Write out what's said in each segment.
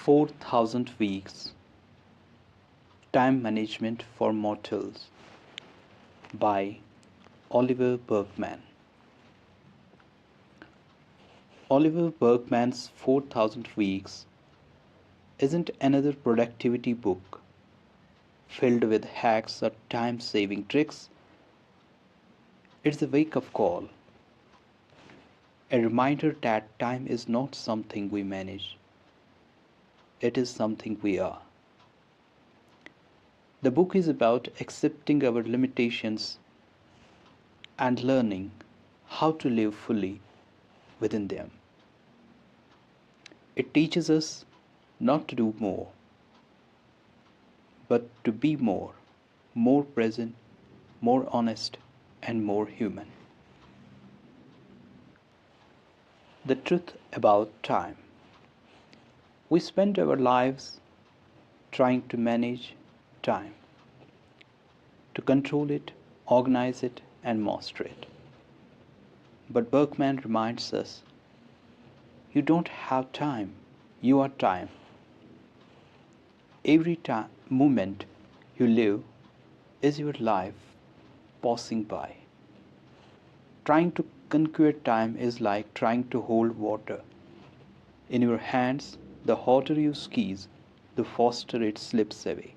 4,000 Weeks Time Management for Mortals by Oliver Burkeman. Oliver Burkeman's 4,000 Weeks isn't another productivity book filled with hacks or time saving tricks. It's a wake up call, a reminder that time is not something we manage, it is something we are. The book is about accepting our limitations and learning how to live fully within them. It teaches us not to do more, but to be more present, more honest, and more human. The truth about time. We spend our lives trying to manage time, to control it, organize it, and master it. But Berkman reminds us you don't have time, you are time. Every moment you live is your life passing by. Trying to conquer time is like trying to hold water in your hands. The harder you squeeze, the faster it slips away.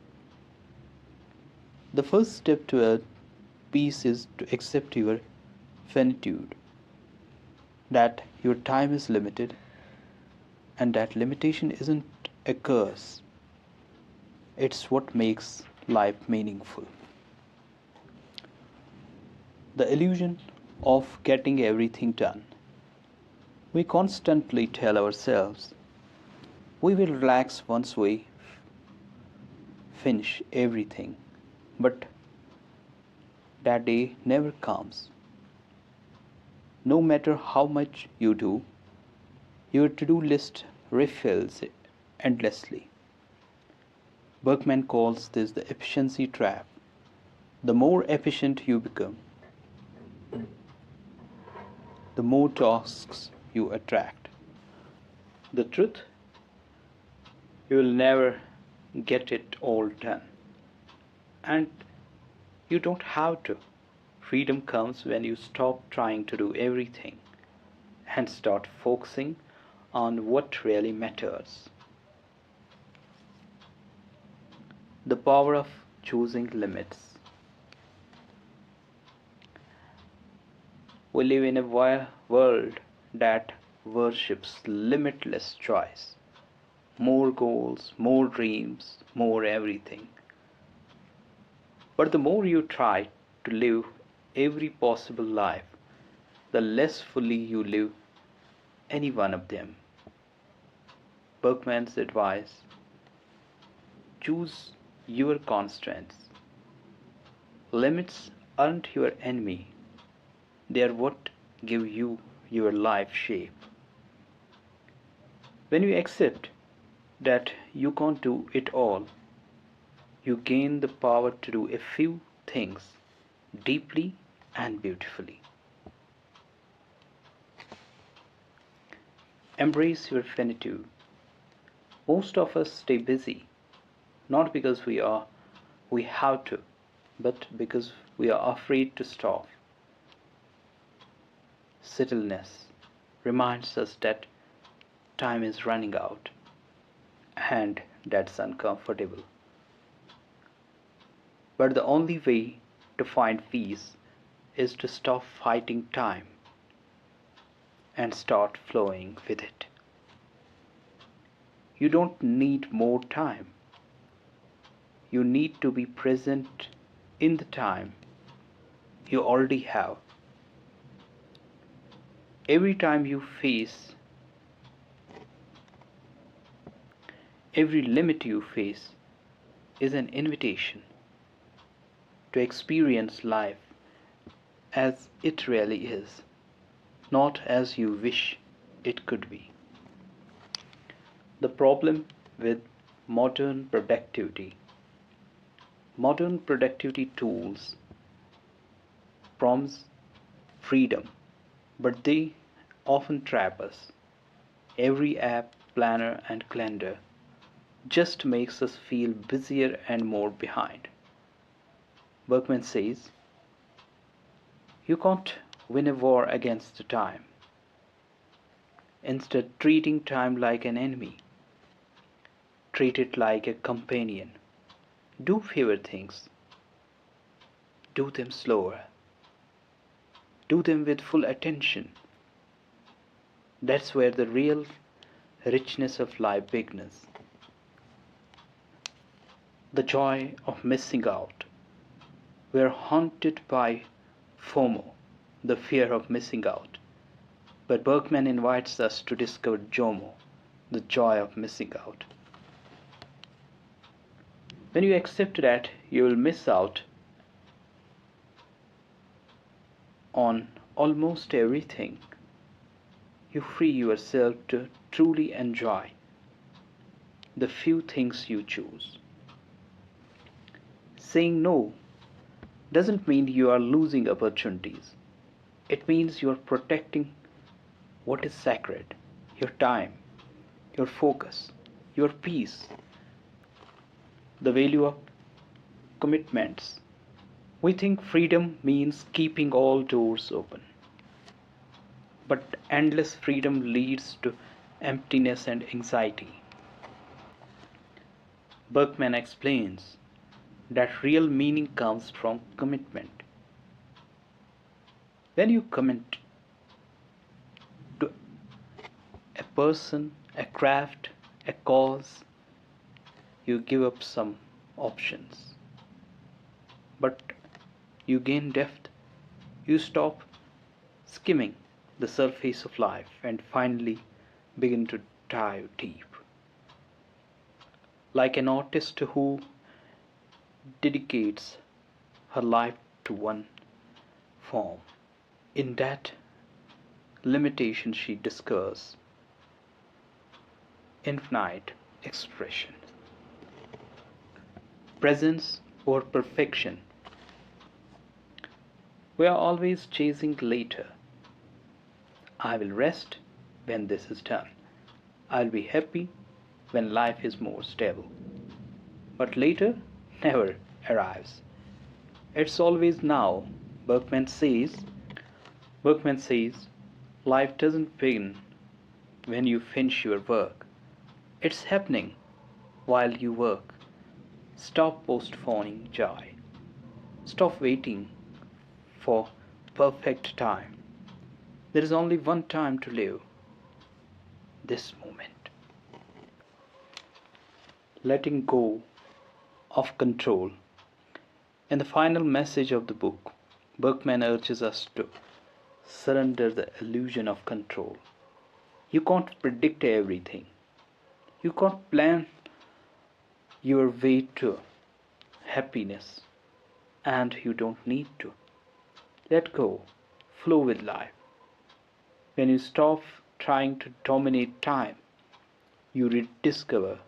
The first step toward peace is to accept your finitude, that your time is limited, and that limitation isn't a curse, it's what makes life meaningful. The illusion of getting everything done. We constantly tell ourselves we will relax once we finish everything, but that day never comes. No matter how much you do, your to do list refills endlessly. Berkman calls this the efficiency trap. The more efficient you become, the more tasks you attract. The truth, you will never get it all done. And you don't have to. Freedom comes when you stop trying to do everything and start focusing on what really matters. The power of choosing limits. We live in a world that worships limitless choice. More goals, more dreams, more everything. But the more you try to live every possible life, the less fully you live any one of them. Berkman's advice: choose your constraints. Limits aren't your enemy, they are what give you your life shape. When you accept that you can't do it all, you gain the power to do a few things deeply and beautifully. Embrace your finitude. Most of us stay busy, not because we have to, but because we are afraid to stop. Stillness reminds us that time is running out, and that's uncomfortable. But the only way to find peace is to stop fighting time and start flowing with it. You don't need more time. You need to be present in the time you already have. Every time you face, every limit you face is an invitation to experience life as it really is, not as you wish it could be. The problem with modern productivity. Modern productivity tools promise freedom, but they often trap us. Every app, planner, and calendar just makes us feel busier and more behind. Burkeman says, you can't win a war against the time. Instead, treating time like an enemy, treat it like a companion. Do fewer things, do them slower, do them with full attention. That's where the real richness of life begins. The joy of missing out. We are haunted by FOMO, the fear of missing out. But Burkeman invites us to discover JOMO, the joy of missing out. When you accept that you will miss out on almost everything, you free yourself to truly enjoy the few things you choose. Saying no doesn't mean you are losing opportunities. It means you are protecting what is sacred: your time, your focus, your peace. The value of commitments. We think freedom means keeping all doors open. But endless freedom leads to emptiness and anxiety. Burkeman explains that real meaning comes from commitment. When you commit to a person, a craft, a cause, you give up some options. But you gain depth. You stop skimming the surface of life and finally begin to dive deep. Like an artist who dedicates her life to one form. In that limitation, she discovers infinite expression. Presence or perfection. We are always chasing later. I will rest when this is done. I'll be happy when life is more stable. But later never arrives. It's always now. Burkeman says, life doesn't begin when you finish your work. It's happening while you work. Stop postponing joy. Stop waiting for perfect time. There is only one time to live: this moment. Letting go of control. In the final message of the book, Burkeman urges us to surrender the illusion of control. You can't predict everything. You can't plan your way to happiness, and you don't need to. Let go, flow with life. When you stop trying to dominate time, you rediscover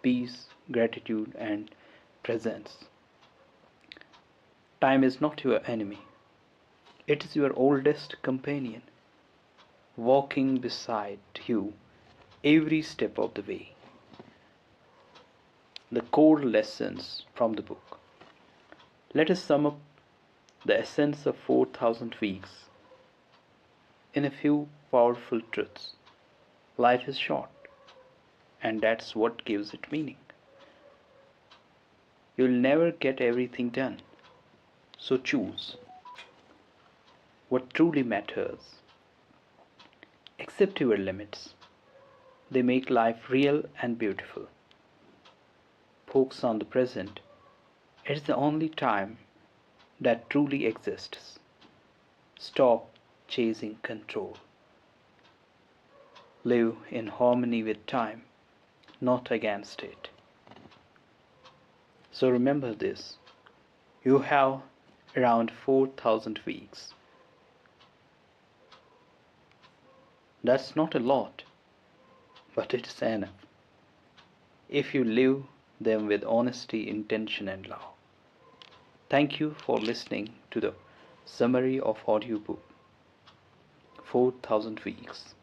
peace, gratitude, and presence. Time is not your enemy. It is your oldest companion, walking beside you every step of the way. The core lessons from the book. Let us sum up the essence of 4,000 weeks in a few powerful truths. Life is short, and that's what gives it meaning. You'll never get everything done, so choose what truly matters. Accept your limits. They make life real and beautiful. Focus on the present. It's the only time that truly exists. Stop chasing control. Live in harmony with time, not against it. So remember this: you have around 4,000 weeks. That's not a lot, but it's enough if you live them with honesty, intention, and love. Thank you for listening to the summary of audiobook 4,000 Weeks.